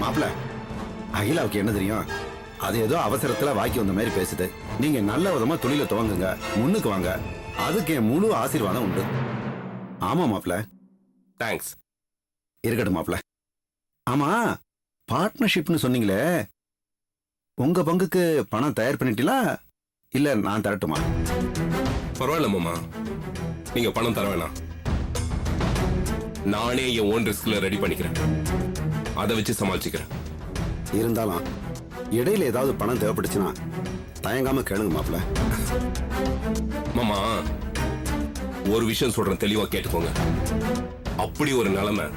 மாப்பிள்ள, அகிலாவுக்கு என்ன தெரியும்? அது ஏதோ அவசரத்துல வாக்கி வந்த மாதிரி பேசுது. நீங்க நல்ல விதமா தொழில துவங்குங்க, முன்னுக்கு வாங்க. அதுக்கு என் முழு ஆசீர்வாதம் உண்டு. ஆமா மாப்பிள்ள. தேங்க்ஸ். இருக்கட்டும் மாப்பிள்ள. ஆமா, பார்ட்னர்ஷிப்னு சொன்னீங்களே, உங்க பங்குக்கு பணம் தயார் பண்ணிட்டீங்களா இல்ல நான் தரட்டுமா? பரவாயில்ல மாமா, நீங்க பணம் தர வேணாம். நானே என் ஓன் ரிஸ்க்ல ரெடி பண்ணிக்கிறேன். அதை வச்சு சமாளிச்சுக்கிறேன். இருந்தாலும் இடையில ஏதாவது பணம் தேவைப்படுச்சுன்னா தயங்காம கேளுங்க மாப்பிள்ள. மாமா, ஒரு விஷயம் சொல்றேன், தெளிவா கேட்டுக்கோங்க. அப்படி ஒரு நிலைமை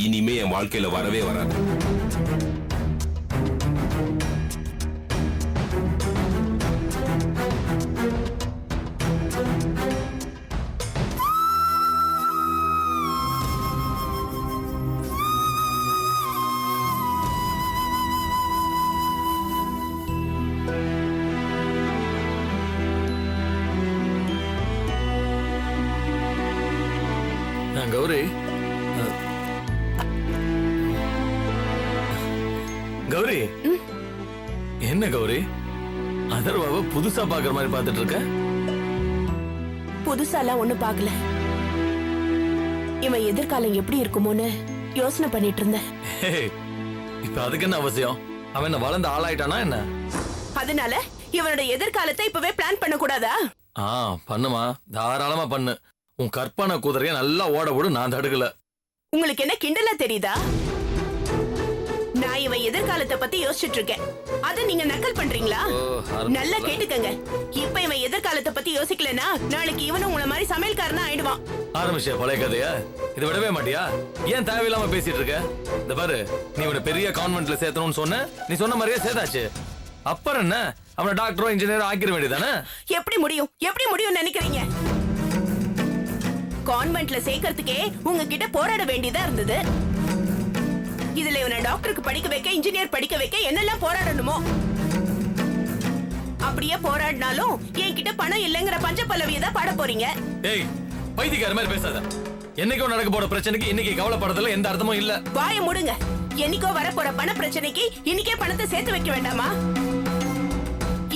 இனிமே என் வாழ்க்கையில வரவே வராது. கௌரி, கௌரி, என்ன கௌரி, அதர்வாவை புதுசா பாக்குற மாதிரி பாத்துட்டு இருக்க? புதுசாலாம் ஒண்ணு பாக்கல. இவன் எதிர்காலம் எப்படி இருக்குமோன்னு யோசனை பண்ணிட்டு இருந்தேன். இப்ப அதுக்கு என்ன அவசியம்? அவன் என்ன வளர்ந்து ஆளாயிட்டானா என்ன? அதனால இவனோட எதிர்காலத்தை இப்பவே பிளான் பண்ண கூடாதா? பண்ணுமா, தாராளமா பண்ணு. உன் கற்பனை குதிரைய நல்லா ஓட விடு, நான் தடுக்கல. உங்களுக்கு என்ன கிண்டலா தெரியுதா? நான் இவன் எதிர்காலத்தை பத்தி யோசிச்சுட்டு இருக்கேன். அத நீங்க நக்கல் பண்றீங்களா? நல்லா கேட்டுக்கங்க. இப்ப இவன் எதிர்காலத்தை பத்தி யோசிக்கலனா நாளைக்கு இவனும் உங்கள மாதிரி சமையல்காரனா ஆயிடுவான். ஆரம்பிச்ச பழைய கதையா? இதை விடவே மாட்டியா? ஏன் தேவையில்லாம பேசிட்டு இருக்க? இந்த பாரு, நீ இவனை பெரிய கான்வென்ட்ல சேர்த்தணும்னு சொன்ன, நீ சொன்ன மாதிரியே சேர்த்தாச்சு. அப்புறம் என்ன, அவனை டாக்டரோ இன்ஜினியரோ ஆக்கிட வேண்டியதானே? எப்படி முடியும்? எப்படி முடியும் நினைக்கிறீங்க? கான்வென்ட்ல சேர்க்கறதுக்கே உங்ககிட்ட போராட வேண்டியதா இருந்தது. இதுல இவனை டாக்டருக்கு படிக்க வைக்க, இன்ஜினியர் படிக்க வைக்க என்னெல்லாம் போராடணுமோ. அப்படியே போராடினாலும் என்கிட்ட பணம் இல்லங்கிற பஞ்ச பல்லவியை தான் பாட போறீங்க. ஏய், பைத்தியக்கார மாதிரி பேசாத. என்னைக்கோ நடக்க போற பிரச்சனைக்கு இன்னைக்கு கவலைப்படுறதுல எந்த அர்த்தமும் இல்ல. வாயை மூடுங்க. என்னைக்கோ வர போற பண பிரச்சனைக்கு இன்னைக்கே பணத்தை சேர்த்து வைக்க வேண்டாமா?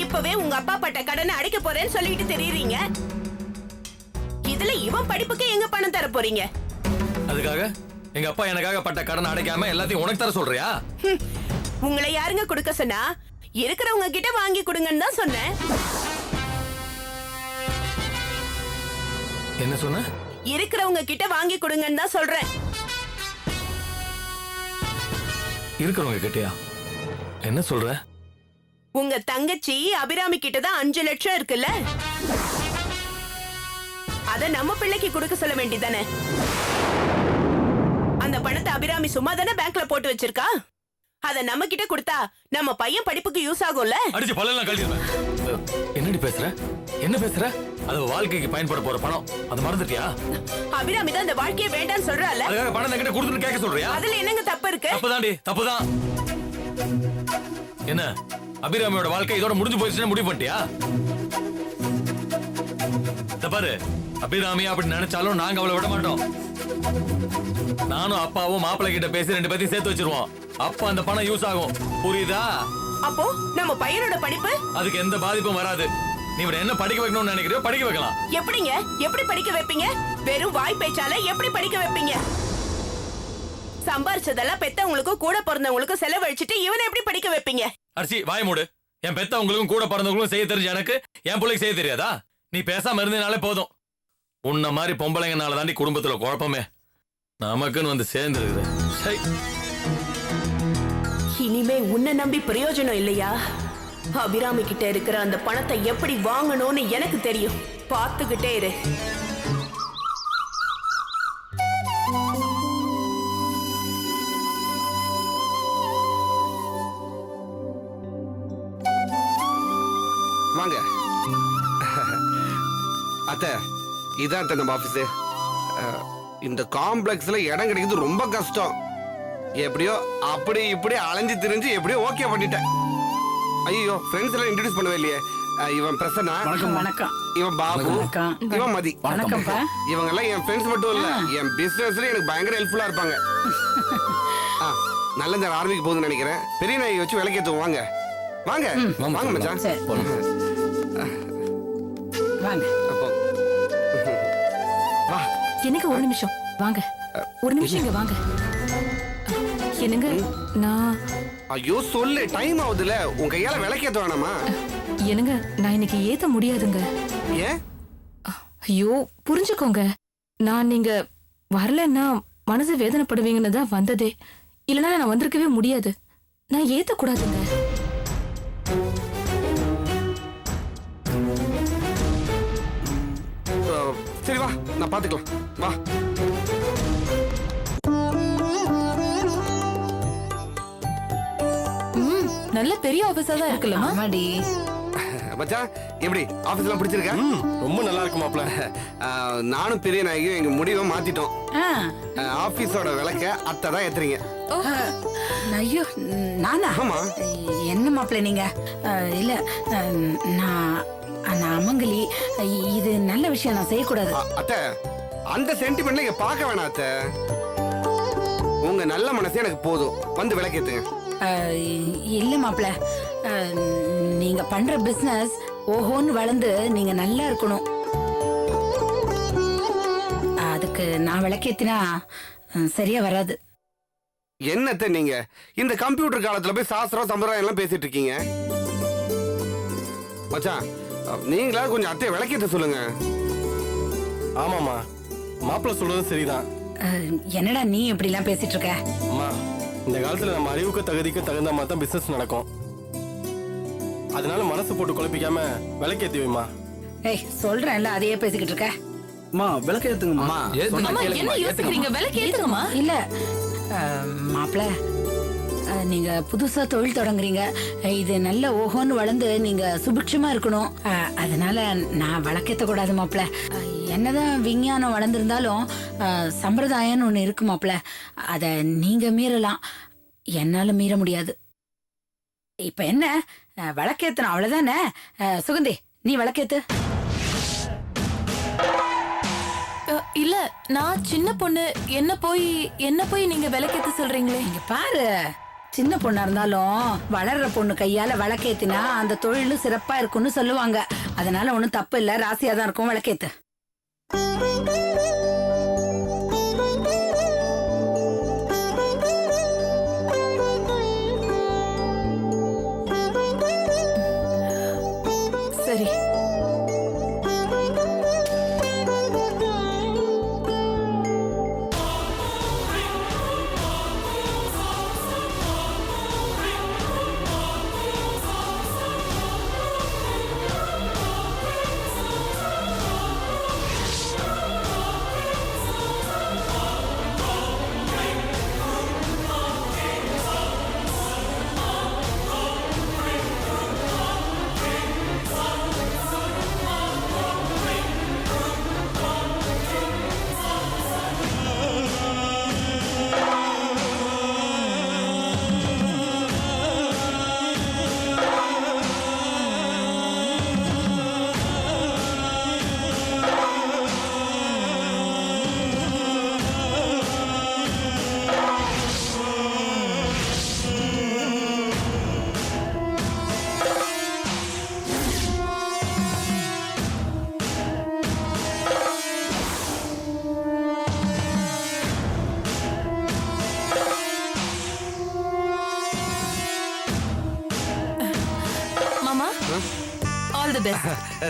இப்பவே உங்க அப்பா பட்ட கடனை அடைக்க போறேன்னு சொல்லிட்டு தெரியுறீங்க. இதுல இவன் படிப்புக்கு எங்க பணம் தர போறீங்க? அதுக்காக எங்க அப்பா எனக்காக பட்ட கடனை அடைக்காம எல்லாத்தையும் உனக்கு தர சொல்றியா? உங்களை யாருங்க கொடுக்க சொன்னா? இருக்கிறவங்க கிட்ட வாங்கி கொடுங்கன்னு தான் சொன்னேன். என்ன சொன்ன? இருக்கிறவங்க கிட்ட வாங்கி கொடுங்கன்னு தான் சொல்றேன். இருக்கிறவங்க கிட்டயா? என்ன சொல்ற? உங்க தங்கச்சி அபிராமி கிட்ட தான் 5 லட்சம் இருக்குல்ல, அத நம்ம பிள்ளைக்கு கொடுக்க சொல்ல வேண்டியதானே? அந்த பணத்தை அபிராமி சும்மா தானே பேங்க்ல போட்டு வச்சிருக்கா. அத நம்ம கிட்ட கொடுத்தா நம்ம பையன் படிப்புக்கு யூஸ் ஆகும்ல. அடிச்சு பல்லெல்லாம் கழட்டிடுவேன். என்னடி பேசுற? என்ன பேசுற? அது வாழ்க்கைக்கு பயன்பட போற பணம், அது மறந்துட்டியா? அபிராமி தான் அந்த வாழ்க்கையை வேண்டாம்னு சொல்றால, அதுக்காக பணம் என்கிட்ட கொடுத்துட்டு கேட்க சொல்றியா? அதுல என்னங்க தப்பு இருக்கு? தப்புதான்டி, தப்புதான். என்ன, அபிராமியோட வாழ்க்கை இதோட முடிஞ்சு போயிடுச்சுன்னு முடிவு பண்ணிட்டியா? பாரு, அபிராமி அப்படி நினைச்சாலும் நாங்க அவளை விட மாட்டோம். நானும் அப்பாவும் மாப்பிள்ளை கிட்ட பேசி 2 பேத்தையும் சேர்த்து வச்சிருவோம். அப்ப அந்த பணம் யூஸ் ஆகும், புரியுதா? அப்போ நம்ம பையனோட படிப்பு? அதுக்கு எந்த பாதிப்பும் வராது. நீ இவனை என்ன படிக்க வைக்கணும்னு நினைக்கிறியோ படிக்க வைக்கலாம். எப்படிங்க? எப்படி படிக்க வைப்பீங்க? வெறும் வாய் பேச்சால எப்படி படிக்க வைப்பீங்க? சம்பாரிச்சதெல்லாம் பெத்தவங்களுக்கும் கூட பிறந்தவங்களுக்கும் செலவழிச்சிட்டு இவனை எப்படி படிக்க வைப்பீங்க? அரிசி வாய் மூடு. என் பெத்தவங்களுக்கும் கூட பிறந்தவங்களுக்கும் செய்ய தெரிஞ்ச எனக்கு என் பிள்ளைக்கு செய்ய தெரியாதா? நீ பேசாம இருந்தனாலே போதும். உன்ன மாதிரி பொம்பளைங்கனால தாண்டி குடும்பத்துல குழப்பமே. நமக்குன்னு வந்து சேர்ந்துருக்குது. இனிமே உன்னை நம்பி பிரயோஜனம் இல்லையா? அபிராமி கிட்ட இருக்கிற அந்த பணத்தை எப்படி வாங்கணும்னு எனக்கு தெரியும். பார்த்துக்கிட்டே இரு. வாங்க அத்தை, இதான் அத்தை நம்ம ஆபீஸ். இந்த காம்ப்ளெக்ஸ்ல இடம் கிடைக்கிறது ரொம்ப கஷ்டம். எப்படியோ அப்படி இப்படி அலைஞ்சு திரிஞ்சு எப்படியோ ஓகே பண்ணிட்டேன். ஐயோ, ஃப்ரெண்ட்ஸ் எல்லாம் இன்ட்ரோடியூஸ் பண்ணவே இல்லையே. இவன் பிரசன்னா, வணக்கம். இவன் பாபு, இவன் மதி. இவங்க எல்லாம் என் ஃப்ரெண்ட்ஸ் மட்டும் இல்ல, என் பிசினஸ்ல எனக்கு பயங்கர ஹெல்ப்ஃபுல்லா இருப்பாங்க. நல்ல நேரம் ஆரம்பிக்க போகுதுன்னு நினைக்கிறேன். பெரிய நாயை வச்சு விலைக்கு ஏத்துவோம். வாங்க வாங்க வாங்க மச்சான். வாங்க. வா. எனக்கு ஒரு நிமிஷம் வாங்க. ஒரு நிமிஷம் இங்க வாங்க. என்னங்க நான் ஐயோ சொல்லு, டைம் ஆகுதுல. உன் கையால விளக்கேத்த வேணாமா? என்னங்க நான் இன்னைக்கு ஏத்த முடியாதுங்க. ஏன்? ஐயோ புரிஞ்சுக்கோங்க. நான் நீங்க வரலன்னா மனசு வேதனைப்படுவீங்கன்னு தான் வந்ததே. இல்லைன்னா நான் வந்திருக்கவே முடியாது. நான் ஏத்த கூடாதுங்க. சரி வா, நான் பாத்துக்கலாம். வா. நல்ல பெரிய ஆபீஸா தான் இருக்குல்ல. ஆமாடி. மச்சான், எப்படி ஆபீஸ்லாம் பிடிச்சிருக்கா? ரொம்ப நல்லா இருக்கு மாப்ள. நானும் பெரிய நாயகியும் எங்க முடிவை மாத்திட்டோம். ஆ. ஆபீஸோட விளக்க அத்தை தான் ஏத்துறீங்க. ஐயோ, நானா? ஆமா. என்ன மாப்பிள்ள நீங்க? இல்ல, நான் அமங்கலி. இது நல்ல விஷயம், நான் செய்யக்கூடாது. அத்தை, அந்த சென்டிமெண்ட்ல இங்க பார்க்க வேணாம் அத்தை. உங்க நல்ல மனசே எனக்கு போதும். வந்து விளக்கேத்துங்க. இல்ல மாப்பிள்ள, நீங்க பண்ற பிசினஸ் ஓஹோன்னு வளர்ந்து நீங்க நல்லா இருக்கணும். அதுக்கு நான் விளக்கேத்தினா சரியா வராது. என்னத்த நீங்க இந்த கம்ப்யூட்டர் காலத்துல போய் சாஸ்திரம் சம்பிரதாயம் எல்லாம் பேசிட்டு இருக்கீங்க? மச்சான், நீங்களா கொஞ்சம் அத்தையை விளக்கேத்த சொல்லுங்க. ஆமாமா, மாப்பிள்ள சொல்றது சரிதான். என்னடா நீ இப்படி எல்லாம் பேசிட்டு இருக்க? அம்மா, இந்த காலத்துல நம்ம அறிவுக்கு தகுதிக்கு தகுந்த மாதிரி தான் பிசினஸ் நடக்கும். அதனால மனசு போட்டு குழப்பிக்காம விளக்கேத்தி வைமா. ஏய், சொல்றேன்ல, அதையே பேசிக்கிட்டு இருக்க. விளக்கு ஏத்துங்கம்மா. என்ன யோசிக்கிறீங்க? விலைக்கு ஏத்துங்கம்மா. இல்ல மாப்பிள்ள, நீங்க புதுசா தொழில் தொடங்குறீங்க. இது நல்ல ஓஹோன்னு வளர்ந்து நீங்க சுபிக்ஷமா இருக்கணும். அதனால நான் விளக்கேத்த கூடாது மாப்பிள்ள. என்னதான் விஞ்ஞானம் வளர்ந்துருந்தாலும் சம்பிரதாயம்னு ஒண்ணு இருக்கு மாப்பிள்ள. அத நீங்க மீறலாம், என்னால மீற முடியாது. இப்ப என்ன, விளக்கேத்தணும் அவ்வளவுதானே? சுகந்தி, நீ விளக்கேத்து. இல்ல, நான் சின்ன பொண்ணு. என்ன போய் நீங்க விலைக்கேத்த சொல்றீங்களே? இங்க பாரு, சின்ன பொண்ணா இருந்தாலும் வளர்ற பொண்ணு கையால விளக்கேத்தினா அந்த தொழிலும் சிறப்பா இருக்கும்னு சொல்லுவாங்க. அதனால ஒண்ணும் தப்பு இல்ல, ராசியா தான் இருக்கும். விளக்கேத்து. சரி.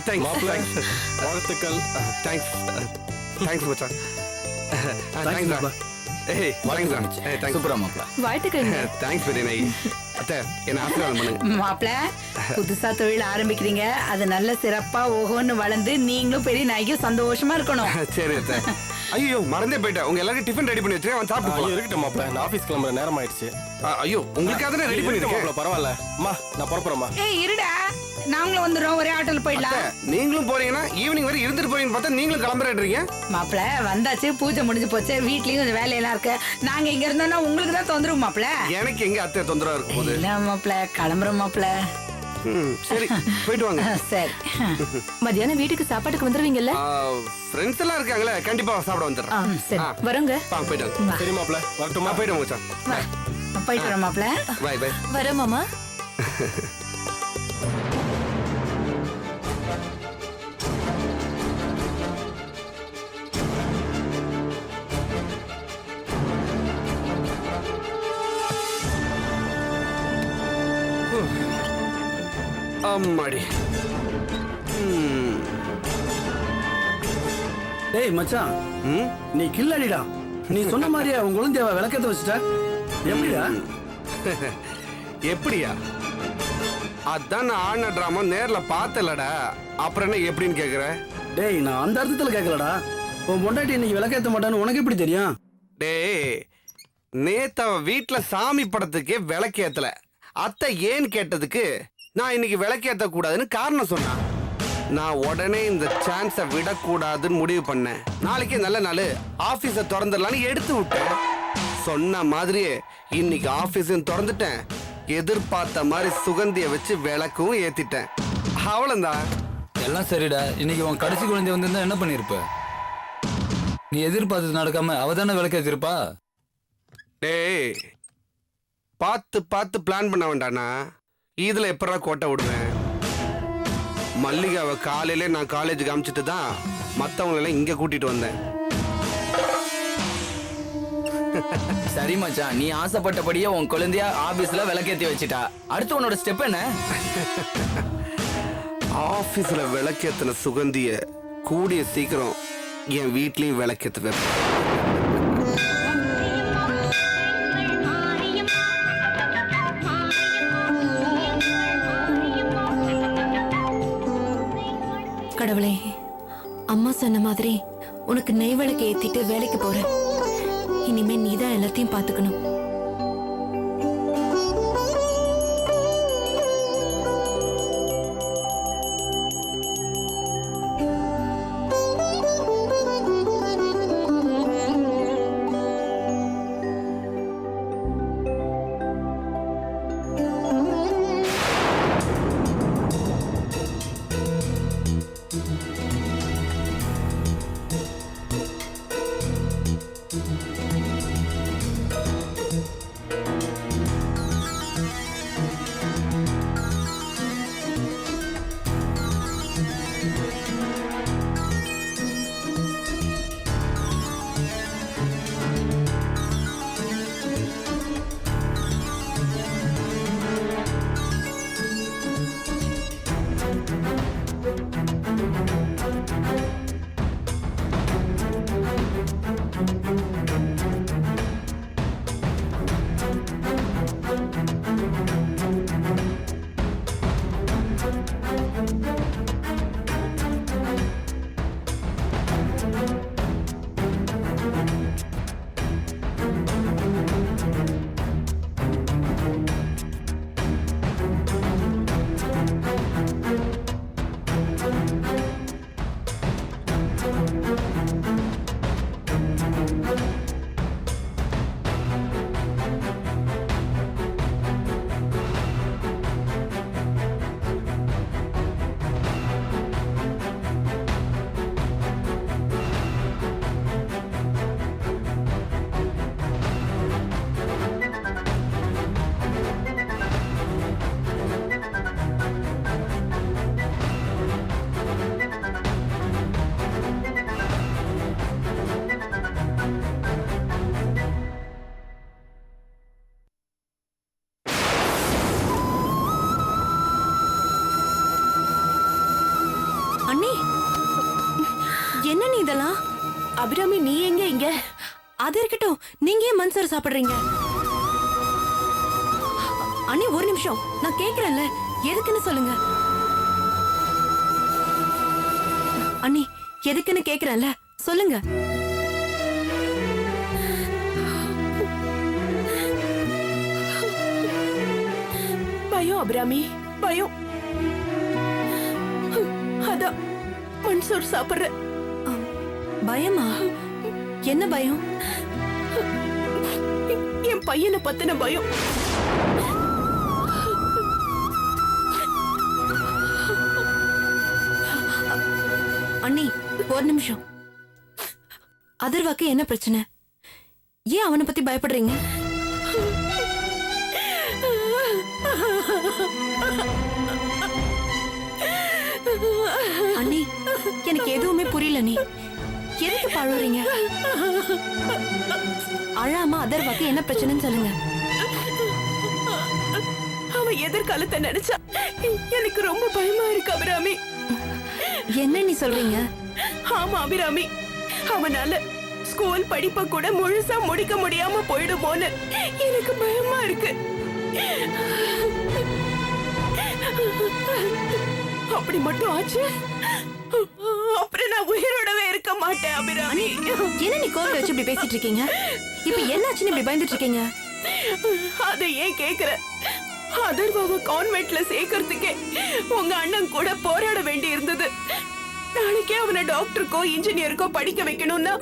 தேங்க்ஸ் மாப்பிள்ளை தேங்க்ஸ் வாழ்த்துக்கள். தேங்க்ஸ் தேங்க்ஸ் மச்சான் தேங்க்ஸ் ஏய் தேங்க்ஸ் தேங்க்ஸ் சூப்பரா மாப்பிள்ள. வாழ்த்துக்கங்க. தேங்க்ஸ் பெரிய நாய். அத்தை என்ன ஆசீர்வாதம் பண்ணுங்க. மாப்பிள புதுசா தொழில் ஆரம்பிக்கிறீங்க, அது நல்ல சிறப்பா ஓஹோன்னு வளர்ந்து நீங்களும் பெரிய நாய்க்கும் சந்தோஷமா இருக்கணும். சரி அத்தை. ஐயோ மறந்தே போயிட்டேன். உங்க எல்லாருக்கும் டிஃபன் ரெடி பண்ணி வச்சிருக்கேன். அவன் சாப்பிட்டு ஐயோ போலாம். இருக்கட்டும் மாப்பிள்ள, நான் ஆஃபீஸ் கிளம்புற நேரம் ஆயிடுச்சு. ஐயோ உங்களுக்கு தானே ரெடி பண்ணிருக்கேன். மாப்பிள்ள பரவாயில்ல. அம்மா நான் புறப்புறேம்மா. ஏய் இருடா, நாங்களும் வந்துடுறோம், ஒரே ஆட்டோல போயிடலாம். நீங்களும் போறீங்கன்னா ஈவினிங் வரை இருந்துட்டு போறீங்கன்னு பார்த்தா நீங்களும் கிளம்புறீங்க. மாப்பிள வந்தாச்சு, பூஜை முடிஞ்சு போச்சு, வீட்லயும் கொஞ்சம் வேலையெல்லாம் இருக்கு. நாங்க இங்க இருந்தோம்னா உங்களுக்கு தான் தொந்தரவு மாப்பிள. எனக்கு எங்க அத்தை தொந்தரவா இருக்கும் போது. இல்ல மாப்பிள, கிளம்புறோம் மாப்பிள. சரி போயிட்டு வாங்க. சரி. மத்தியானம் வீட்டுக்கு சாப்பாட்டுக்கு வந்துருவீங்கல்ல? ஃப்ரெண்ட்ஸ் எல்லாம் இருக்காங்களே, கண்டிப்பா சாப்பிட வந்துடுறேன். சரி வரோங்க. போயிட்டு வாங்க. சரி மாப்பிள்ள வரட்டுமா? போயிட்டு வாங்க மச்சான். போயிட்டு வரோம் மாப்பிள. Bye bye. வரோம் மாமா. அம்மாடி. டேய் மச்சான், நீ கில்லடிடா. நீ சொன்ன மாதிரியே உன் குழந்தைய விளக்கத்தை வச்சுட்ட. எப்படிடா? எப்படியா? அதான் நான் ஆடின டிராமா நேர்ல பார்த்தலடா. அப்புறம் என்ன எப்படின்னு கேக்குற? டேய் நான் அந்த அர்த்தத்துல கேட்கலடா. உன் பொண்டாட்டி இன்னைக்கு விளக்கேற்ற மாட்டான்னு உனக்கு எப்படி தெரியும்? டேய் நேத்து அவ வீட்டுல சாமி படத்துக்கே விளக்கேத்தல. அத்தை ஏன்னு கேட்டதுக்கு நான் இன்னைக்கு விளக்கேத்த கூடாதுன்னு காரணம் சொன்னான். நான் உடனே இந்த சான்ஸை விடக்கூடாதுன்னு முடிவு பண்ணேன். நாளைக்கே நல்ல நாள், ஆபீஸை திறந்துடலான்னு எடுத்து விட்டேன். சொன்ன மாதிரியே இன்னைக்கு ஆபீஸும் திறந்துட்டேன். எதிர்பார்த்த மாதிரி சுகந்தியை வச்சு விளக்கும் ஏத்திட்டேன். அவ்வளவுதான். எல்லாம் சரிடா. இன்னைக்கு உன் கடைசி குழந்தை வந்திருந்தா என்ன பண்ணிருப்ப? நீ எதிர்பார்த்தது நடக்காம அவ தானே விளக்கேற்றிருப்பா. டேய் பார்த்து பார்த்து பிளான் பண்ண வேண்டானா? இதுல எப்படா கோட்டை விடுவேன்? மல்லிகாவை காலையில நான் காலேஜுக்கு அமிச்சிட்டு தான் மற்றவங்களெல்லாம் இங்க கூட்டிட்டு வந்தேன். சரி மச்சான், நீ ஆசைப்பட்டபடியே உன் குழந்தைய ஆபீஸ்ல விளக்கேத்தி வச்சிட்டா. அடுத்து உன்னோட ஸ்டெப் என்ன? ஆபீஸ்ல விளக்கேத்தின சுகந்திய கூடிய சீக்கிரம் என் வீட்லயும் விளக்கேத்து வைப்பேன். கடவுளே, அம்மா சொன்ன மாதிரி உனக்கு நெய் விளக்கு ஏத்திட்டு வேலைக்கு போறேன். இனிமே நீதான் எல்லாத்தையும் பாத்துக்கணும். என்ன நீ இதெல்லாம்? அபிராமி நீ எங்க இங்க? அது இருக்கட்டும், நீங்க ஏன் மன்சோறு சாப்பிடுறீங்க? அண்ணி ஒரு நிமிஷம், நான் கேக்குறேன்ல, எதுக்குன்னு சொல்லுங்க. அண்ணி எதுக்குன்னு கேக்குறேன்ல, சொல்லுங்க. பயம் அபிராமி, பயம். அதான் மன்சூர் சாப்பிடுற. பயமா? என்ன பயம்? என் பையனை பத்தின பயம். அண்ணி ஒரு நிமிஷம். அதர்வாக்கு என்ன பிரச்சனை? ஏன் அவனை பத்தி பயப்படுறீங்க? அண்ணி எனக்கு எதுவுமே புரியல. நீ எதுக்கு பழுறீங்க? அழாம அதர்வாக்கு என்ன பிரச்சனைன்னு சொல்லுங்க. அவன் எதிர்காலத்தை நினைச்சா எனக்கு ரொம்ப பயமா இருக்கு அபிராமி. என்ன நீ சொல்றீங்க? ஆமா அபிராமி, அவனால ஸ்கூல் படிப்பை கூட முழுசா முடிக்க முடியாம போயிடுமோன்னு எனக்கு பயமா இருக்கு. அப்படி மட்டும் ஆச்சு, அப்புறம் நான் உயிரோடவே இருக்க மாட்டேன் அபிராமி. என்ன நீ கோர்ல வச்சு இப்படி பேசிட்டு இருக்கீங்க? இப்ப என்னாச்சுன்னு இப்படி பயந்துட்டு இருக்கீங்க? அதை ஏன் கேக்குற? அதர்வாவை கான்வென்ட்ல சேர்க்கறதுக்கே உங்க அண்ணன் கூட போராட வேண்டி இருந்தது. நாளைக்கே அவனை டாக்டருக்கோ இன்ஜினியருக்கோ படிக்க வைக்கணும்னா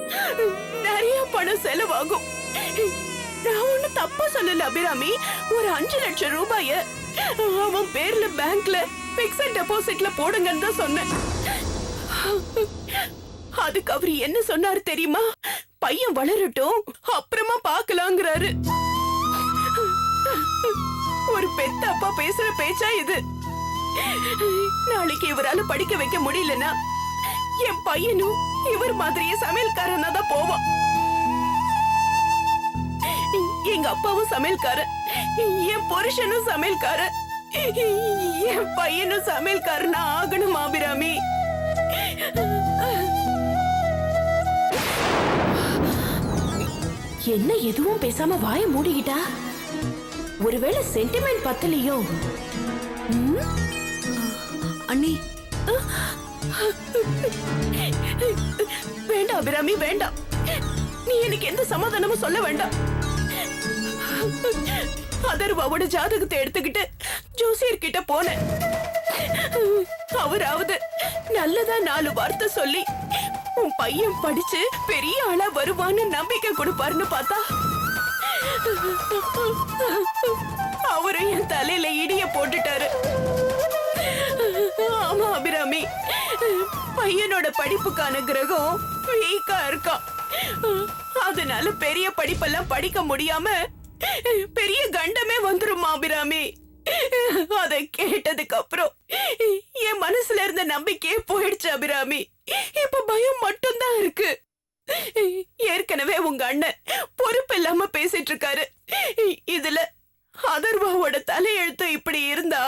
நிறைய பணம் செலவாகும். நான் ஒண்ணு தப்பா சொல்லல அபிராமி. ஒரு 5 லட்சம் ரூபாய அவன் பேர்ல பேங்க்ல பிக்ஸட் டெபாசிட்ல போடுங்கன்னு தான் சொன்னேன். அதுக்கு அவர் என்ன சொன்னாரு தெரியுமா? பையன் வளரட்டும் அப்புறமா பாக்கலாங்கிறாரு. ஒரு பெத்த அப்பா பேசுற பேச்சா இது? நாளைக்கு இவரால படிக்க வைக்க முடியலன்னா என் பையனும் இவர் மாதிரியே சமையல்காரனா தான் போவான். எங்க அப்பாவும் சமையல்காரன், என் புருஷனும் சமையல்காரன், என் பையனும் சமையல்காரனா ஆகணும் அபிராமி. என்ன எதுவும் பேசாம வாய மூடிக்கிட்டா? ஒருவேளை சென்டிமெண்ட் பத்தலையோ? அண்ணி வேண்டாம் அபிராமி, வேண்டாம். நீ எனக்கு எந்த சமாதானமும் சொல்ல வேண்டாம். அதர்வாவோட ஜாதகத்தை எடுத்துக்கிட்டு ஜோசியர் கிட்ட போனேன். அவராவது நல்லதா 4 வார்த்தை சொல்லி உன் பையன் படிச்சு பெரிய ஆளா வருவான்னு நம்பிக்கை கொடுப்பாருன்னு பார்த்தா அவரு என் தலையில இடிய போட்டுட்டாரு. ஆமா அபிராமி, பையனோட படிப்புக்கான கிரகம் வீக்கா இருக்கா. அதனால பெரிய படிப்பெல்லாம் படிக்க முடியாம பெரிய கண்டமே வந்துருமா அபிராமி. அத கேட்டதுக்கு அப்புறம் என் மனசுல இருந்த நம்பிக்கையே போயிடுச்சு அபிராமி. இப்ப பயம் மட்டும்தான் இருக்கு. ஏற்கனவே உங்க அண்ணன் பொறுப்பு இல்லாம பேசிட்டு இருக்காரு. இதுல அதர்வாவோட தலையெழுத்து இப்படி இருந்தா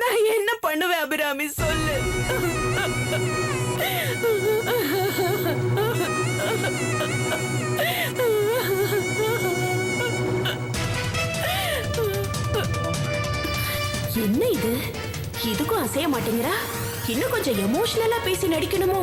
நான் என்ன பண்ணுவேன் அபிராமி, சொல்லு. என்ன இது? இதுக்கும் அசைய மாட்டேங்கிறா. இன்னும் கொஞ்சம் எமோஷனலா பேசி நடிக்கணுமோ?